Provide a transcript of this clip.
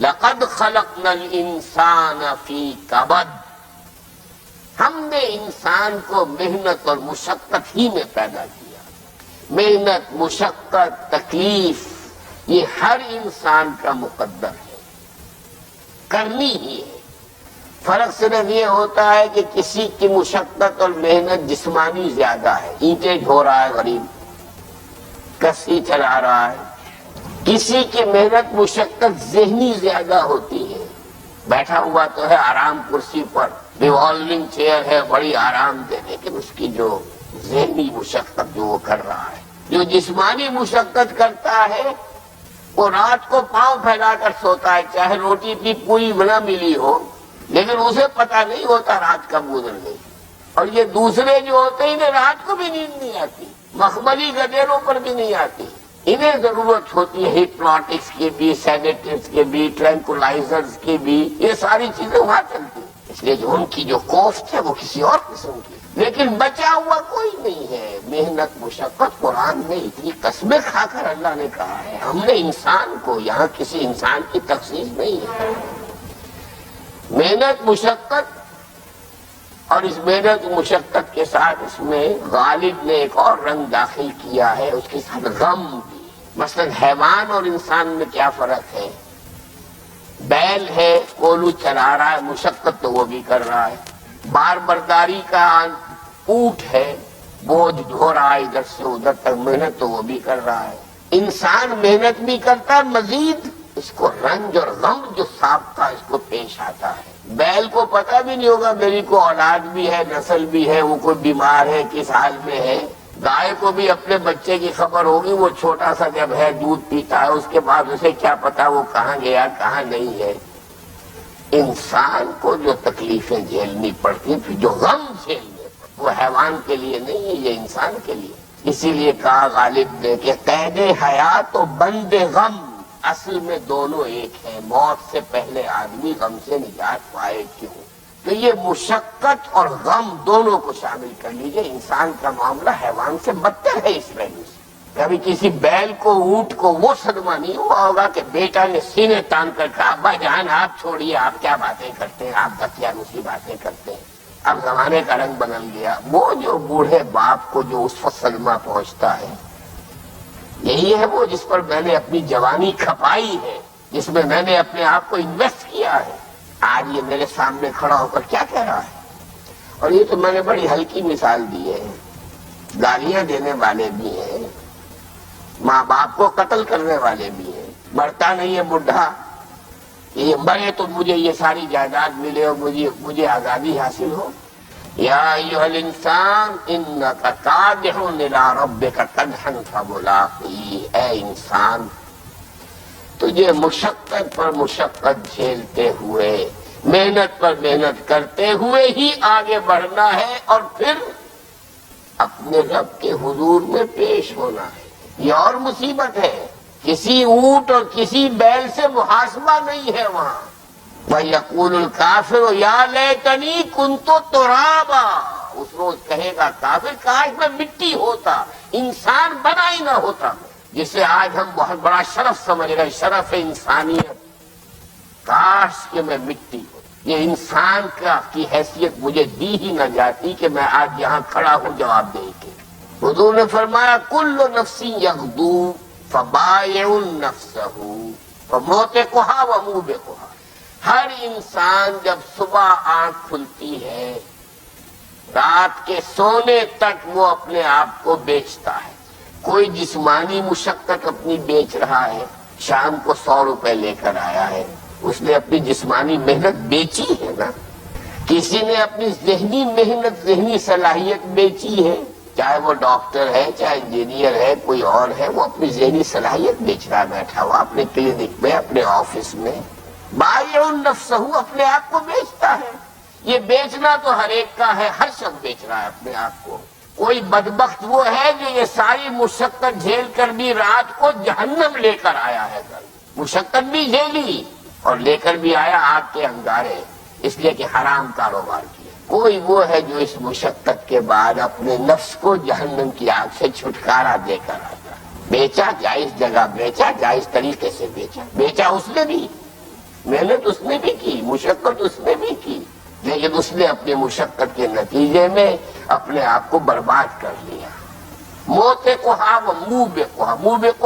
لقد خلقنا الانسان فی کبد، ہم نے انسان کو محنت اور مشقت ہی میں پیدا کیا۔ محنت، مشقت، تکلیف یہ ہر انسان کا مقدر ہے، کرنی ہی ہے۔ فرق صرف یہ ہوتا ہے کہ کسی کی مشقت اور محنت جسمانی زیادہ ہے، اینٹیں ڈھو رہا ہے غریب، کسی چلا رہا ہے۔ کسی کی محنت مشقت ذہنی زیادہ ہوتی ہے، بیٹھا ہوا تو ہے آرام کرسی پر، ریوالونگ چیئر ہے، بڑی آرام دے، لیکن اس کی جو ذہنی مشقت جو وہ کر رہا ہے، جو جسمانی مشقت کرتا ہے وہ رات کو پاؤں پھیلا کر سوتا ہے، چاہے روٹی بھی پوری نہ ملی ہو، لیکن اسے پتہ نہیں ہوتا رات کب گزر گئی۔ اور یہ دوسرے جو ہوتے ہیں انہیں رات کو بھی نیند نہیں آتی، مخملی گدیروں پر بھی نہیں آتی، انہیں ضرورت ہوتی ہے ہپنوٹکس کی بھی، سیڈیٹیوز کی بھی، ٹرینکولائزرز کی بھی، یہ ساری چیزیں وہاں چلتی ہیں، اس لیے جو ان کی جو کوفت ہے وہ کسی اور قسم کی، لیکن بچا ہوا کوئی نہیں ہے۔ محنت، مشقت، قرآن میں اتنی قسمیں کھا کر اللہ نے کہا ہے، ہم نے انسان کو، یہاں کسی انسان کی تخصیص نہیں ہے۔ محنت، مشقت، اور اس محنت مشقت کے ساتھ اس میں غالب نے ایک اور رنگ داخل کیا ہے، اس کے ساتھ غم بھی۔ مثلا حیوان اور انسان میں کیا فرق ہے؟ بیل ہے، کولو چلا رہا ہے، مشقت تو وہ بھی کر رہا ہے۔ بار برداری کا اونٹ ہے، بوجھ ڈھو رہا ہے ادھر سے ادھر تک، محنت تو وہ بھی کر رہا ہے۔ انسان محنت بھی کرتا ہے، مزید اس کو رنج اور غم جو سابقہ اس کو پیش آتا ہے۔ بیل کو پتہ بھی نہیں ہوگا میری کو اولاد بھی ہے، نسل بھی ہے، وہ کوئی بیمار ہے، کس حال میں ہے۔ گائے کو بھی اپنے بچے کی خبر ہوگی، وہ چھوٹا سا جب ہے دودھ پیتا ہے، اس کے بعد اسے کیا پتا وہ کہاں گیا کہاں نہیں ہے۔ انسان کو جو تکلیفیں جھیلنی پڑتی ہیں، جو غم جھیلنے پڑتے، وہ حیوان کے لیے نہیں ہے، یہ انسان کے لیے۔ اسی لیے کہا غالب نے کہ قید حیات و بند غم، اصل میں دونوں ایک ہیں، موت سے پہلے آدمی غم سے نجات پائے کیوں؟ تو یہ مشقت اور غم دونوں کو شامل کر لیجئے۔ انسان کا معاملہ حیوان سے بدتر ہے اس پہلو سے۔ کبھی کسی بیل کو، اونٹ کو وہ صدمہ نہیں ہوا ہوگا کہ بیٹا نے سینے تان کر کہا ابا جان آپ چھوڑیے، آپ کیا باتیں کرتے ہیں، آپ دکیانوسی باتیں کرتے ہیں۔ اب زمانے کا رنگ بدل گیا۔ وہ جو بوڑھے باپ کو جو اس وقت صدمہ پہنچتا ہے، یہی ہے وہ جس پر میں نے اپنی جوانی کھپائی ہے، جس میں میں نے اپنے آپ کو انویسٹ کیا ہے۔ آج یہ میرے سامنے کھڑا ہو کر کیا کہہ رہا ہے؟ اور یہ تو میں نے بڑی ہلکی مثال دی ہے، گالیاں دینے والے بھی ہیں، ماں باپ کو قتل کرنے والے بھی ہیں۔ مرتا نہیں ہے بڈھا، یہ مرے تو مجھے یہ ساری جائیداد ملے اور مجھے آزادی حاصل ہو۔ یا ایھا الانسان انک کادح الی ربک کدحا فملاقیہ، اے انسان تجھے مشقت پر مشقت جھیلتے ہوئے، محنت پر محنت کرتے ہوئے ہی آگے بڑھنا ہے، اور پھر اپنے رب کے حضور میں پیش ہونا ہے۔ یہ اور مصیبت ہے، کسی اونٹ اور کسی بیل سے محاسبہ نہیں ہے وہاں۔ وَيَقُولُ الْكَافِرُ يَا لَيْتَنِي كُنتُ تُرَابًا، اس روز کہے گا کافر کاش میں مٹی ہوتا، انسان بنا ہی نہ ہوتا، جسے آج ہم بہت بڑا شرف سمجھ رہے، شرف انسانیت، کاش کہ میں مٹی ہوں، یہ انسان کی حیثیت مجھے دی ہی نہ جاتی کہ میں آج یہاں کھڑا ہوں جواب دے کے۔ حضور نے فرمایا کل نفس یغدو فبائع نفسہ فموتقھا وموبقھا، ہر انسان جب صبح آنکھ کھلتی ہے رات کے سونے تک وہ اپنے آپ کو بیچتا ہے۔ کوئی جسمانی مشقت اپنی بیچ رہا ہے، شام کو 100 روپے لے کر آیا ہے، اس نے اپنی جسمانی محنت بیچی ہے نا۔ کسی نے اپنی ذہنی محنت، ذہنی صلاحیت بیچی ہے، چاہے وہ ڈاکٹر ہے، چاہے انجینئر ہے، کوئی اور ہے، وہ اپنی ذہنی صلاحیت بیچ رہا بیٹھا ہوا اپنے کلینک میں، اپنے آفس میں۔ بائع نفسہ، اپنے آپ کو بیچتا ہے۔ یہ بیچنا تو ہر ایک کا ہے، ہر شخص بیچ رہا ہے اپنے آپ کو۔ کوئی بدبخت وہ ہے جو یہ ساری مشقت جھیل کر بھی رات کو جہنم لے کر آیا ہے، مشقت بھی جھیلی اور لے کر بھی آیا آگ کے انگارے، اس لیے کہ حرام کاروبار کیا۔ کوئی وہ ہے جو اس مشقت کے بعد اپنے نفس کو جہنم کی آگ سے چھٹکارا دے کر آتا ہے۔ بیچا جائز جگہ، بیچا جائز طریقے سے، بیچا اس نے بھی، محنت اس نے بھی کی، مشقت اس نے بھی کی، لیکن اس نے اپنی مشقت کے نتیجے میں اپنے آپ کو برباد کر لیا۔ موت کو ہا و منہ بے کو